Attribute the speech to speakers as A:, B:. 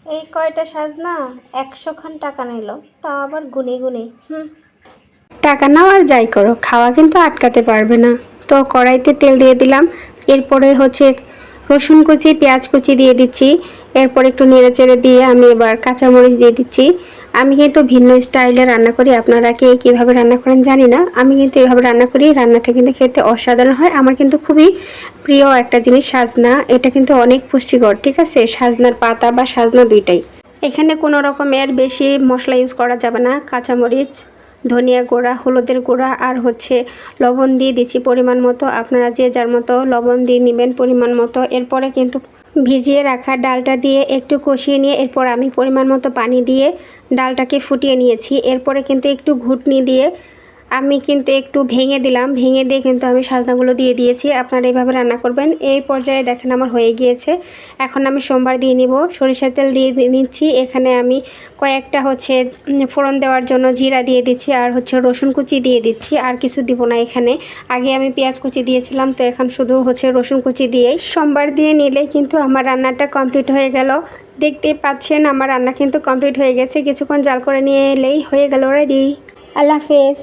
A: এই কয়টা সাজনা 100 খান টাকা নিল, তাও আবার গুনে গুনে। টাকা নাও আর যাই করো, খাওয়া কিন্তু আটকাতে পারবে না। তো কড়াইতে তেল দিয়ে দিলাম, এরপরে হচ্ছে রসুন কুচি পেঁয়াজ কুচি দিয়ে দিচ্ছি। এরপর একটু নেড়ে চেড়ে দিয়ে আমি এবার কাঁচামরিচ দিয়ে দিচ্ছি। আমি কিন্তু ভিন্ন স্টাইলে রান্না করি, আপনারা কে কীভাবে রান্না করেন জানি না, আমি কিন্তু এভাবে রান্না করি। রান্নাটা কিন্তু খেতে অসাধারণ হয়। আমার কিন্তু খুবই প্রিয় একটা জিনিস সাজনা, এটা কিন্তু অনেক পুষ্টিকর। ঠিক আছে, সাজনার পাতা বা সাজনা দুইটাই। এখানে কোনো রকমের বেশি মশলা ইউজ করা যাবে না। কাঁচামরিচ, ধনিয়া গুঁড়া, হলুদের গুঁড়া আর হচ্ছে লবণ দিয়ে দিচ্ছি পরিমাণ মতো। আপনারা যে যার মতো লবণ দিয়ে নেবেন পরিমাণ মতো। এরপরে কিন্তু ভিজিয়ে রাখা ডালটা দিয়ে একটু কষিয়ে নিয়ে এরপর আমি পরিমাণ মতো পানি দিয়ে ডালটাকে ফুটিয়ে নিয়েছি। এরপরে কিন্তু একটু ঘুটনি দিয়ে আমি কিন্তু একটু ভেঙে দিলাম, ভেঙে দিয়ে কিন্তু আমি সাজনাগুলো দিয়ে দিয়েছি। আপনারা এইভাবে রান্না করবেন। এই পর্যায়ে দেখেন আমার হয়ে গিয়েছে। এখন আমি সোমবার দিয়ে নিব, সরিষার তেল দিয়ে নিচ্ছি। এখানে আমি কয়েকটা হচ্ছে ফোড়ন দেওয়ার জন্য জিরা দিয়ে দিচ্ছি, আর হচ্ছে রসুন কুচি দিয়ে দিচ্ছি। আর কিছু দিব না এখানে, আগে আমি পেঁয়াজ কুচি দিয়েছিলাম, তো এখন শুধু হচ্ছে রসুন কুচি দিয়ে সোমবার দিয়ে নিলে কিন্তু আমার রান্নাটা কমপ্লিট হয়ে গেল। দেখতেই পাচ্ছেন আমার রান্না কিন্তু কমপ্লিট হয়ে গেছে। কিছুক্ষণ জাল করে নিয়ে এলেই হয়ে গেল রেডি। আল্লাহ হাফেজ।